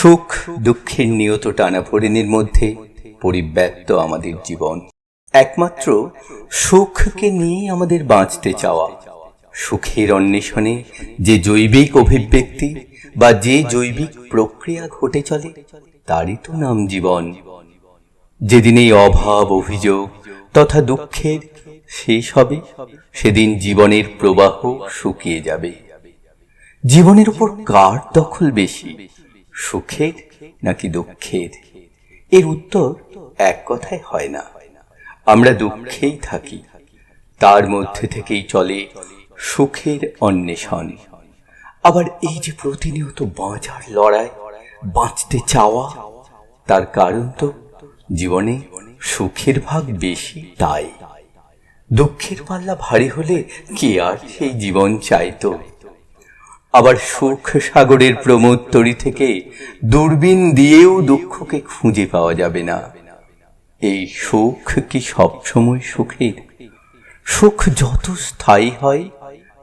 সুখ দুঃখের নিয়ত টানাপোড়েনের মধ্যে পরিব্যাপ্ত আমাদের জীবন। একমাত্র সুখকে নিয়ে আমাদের বাঁচতে চাওয়া। সুখের অন্বেষণে যে জৈবিক অভিব্যক্তি বা যে জৈবিক প্রক্রিয়া ঘটে চলে তারই তো নাম জীবন। যেদিন এই অভাব অভিযোগ তথা দুঃখের শেষ হবে, সেদিন জীবনের প্রবাহ শুকিয়ে যাবে। জীবনের উপর কার দখল বেশি, সুখের নাকি দুঃখের? এর উত্তর এক কথায় হয় না। আমরা দুঃখেই থাকি, তার মধ্যে থেকেই চলে সুখের অন্বেষণ। আবার এই যে প্রতিনিয়ত বাঁচার লড়াই, বাঁচতে চাওয়া, তার কারণ তো জীবনে সুখের ভাগ বেশি। তাই দুঃখের পাল্লা ভারী হলে কে আর সেই জীবন চাইতো? আবার সুখ সাগরের প্রমোত্তরী থেকে দূরবীন দিয়েও দুঃখকে খুঁজে পাওয়া যাবে না। এই সুখ কি সবসময় সুখের? সুখ যত স্থায়ী হয়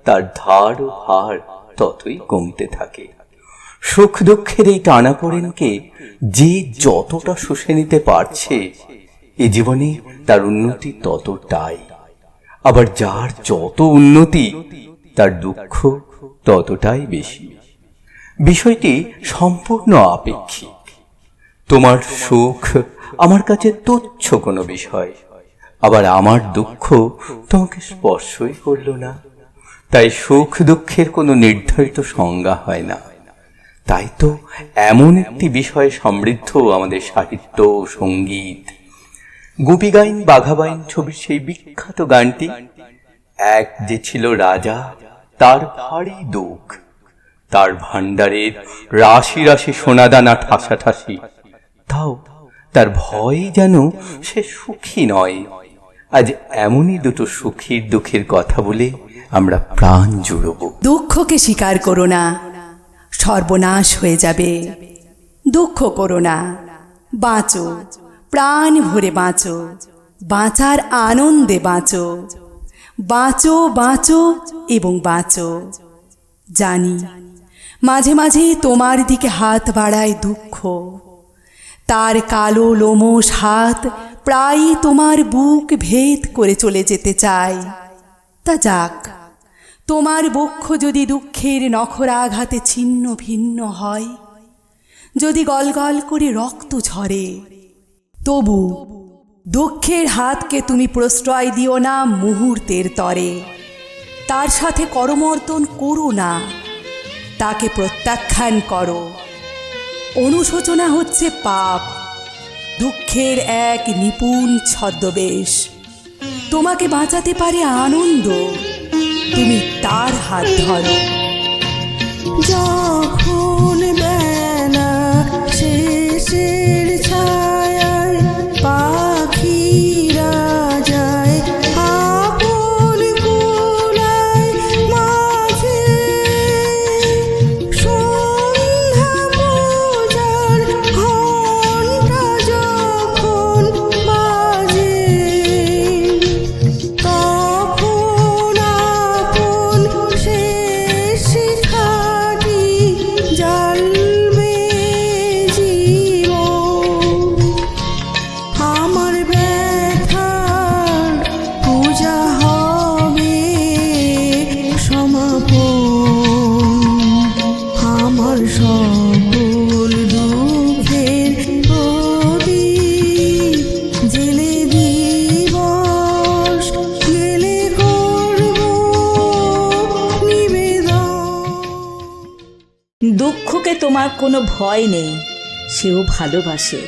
তার ধার ও ভার ততই কমতে থাকে। সুখ দুঃখের এই টানাপোড়েনকে যে যতটা শুষে নিতে পারছে, এ জীবনে তার উন্নতি ততটাই। আবার যার যত উন্নতি, তার দুঃখ ততটাই বেশি। বিষয়টি সম্পূর্ণ আপেক্ষিক। তোমার সুখ আমার কাছে তুচ্ছ কোনো বিষয়, আবার আমার দুঃখ তোমাকে স্পর্শই করল না। তাই সুখ দুঃখের কোনো নির্ধারিত সংজ্ঞা হয় না। তাই তো এমন একটি বিষয়ে সমৃদ্ধ আমাদের সাহিত্য ও সঙ্গীত। গুপিগাইন বাঘাবাইন ছবির সেই বিখ্যাত গানটি, এক যে ছিল রাজা তার ভারী দুঃখ, তার ভাণ্ডারের রাশি রাশি সোনাদানা ঠাসাঠাসি, তাও তার ভয় যেন সে সুখী নয়। আজ এমনই দুটো সুখীর দুঃখের কথা বলে আমরা প্রাণ জুড়ব। দুঃখকে স্বীকার করো না, সর্বনাশ হয়ে যাবে। দুঃখ করো না, বাঁচো, প্রাণ ভরে বাঁচো, বাঁচার আনন্দে বাঁচো। বাঁচো বাঁচো এবং বাঁচো। জানি মাঝে মাঝে তোমার দিকে হাত বাড়ায় দুঃখ, তার কালো লোমশ হাত প্রায়ই তোমার বুক ভেদ করে চলে যেতে চায়। তা যাক, তোমার বক্ষ যদি দুঃখের নখরাঘাতে ছিন্ন ভিন্ন হয়, যদি গলগল করে রক্ত ঝরে, তবু দুঃখের হাতকে তুমি প্রশ্রয় দিও না মুহূর্তের তরে। তার সাথে করমর্দন করো না, তাকে প্রত্যাখ্যান করো। অনুশোচনা হচ্ছে পাপ, দুঃখের এক নিপুণ ছদ্মবেশ। তোমাকে বাঁচাতে পারে আনন্দ, তুমি তার হাত ধরো। যখন বেলা শেষের ছায়ায় পাখিরা যায় আপন কুলায় মাঝে, সন্ধ্যা পূজার ঘণ্টা যখন বাজে, তখন আপন শেষ খাটি জ্বালবে জীবন। আমার ব্যথার পূজা হবে সমাপন, আমার সকল দুঃখের প্রদীপ জেলে দিবস গেলে করব নিবেদন। দুঃখকে তোমার কোনো ভয় নেই, সেও ভালোবাসে।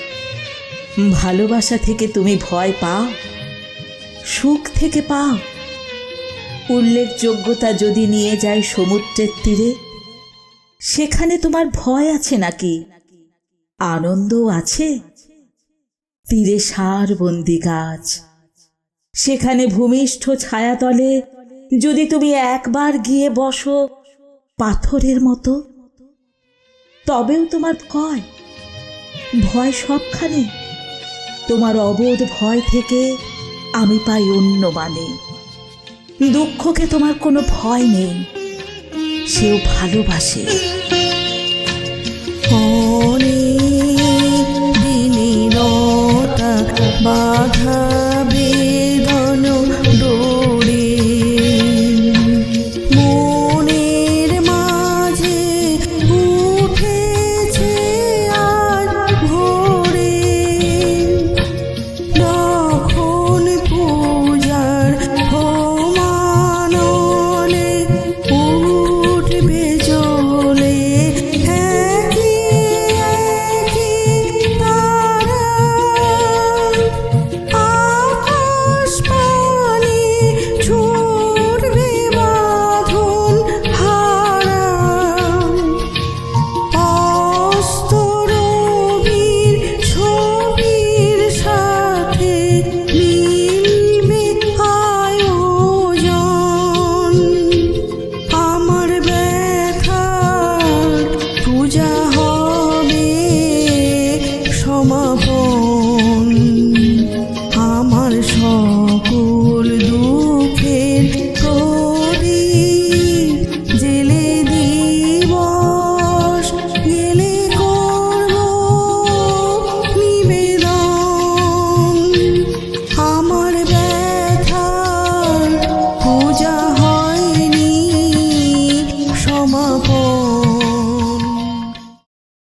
ভালোবাসা থেকে তুমি ভয় পাও, সুখ থেকে পাও। উল্লেখযোগ্যতা যদি নিয়ে যায় সমুদ্রের তীরে, সেখানে তোমার ভয় আছে নাকি? আনন্দও আছে। তীরে সারবন্দি গাছ, সেখানে ভূমিষ্ঠ ছায়াতলে যদি তুমি একবার গিয়ে বসো পাথরের মতো, তবেও তোমার ভয় সবখানে। তোমার অবোধ ভয় থেকে আমি পাই অন্য মানে। দুঃখকে তোমার কোনো ভয় নেই, সেও ভালোবাসে।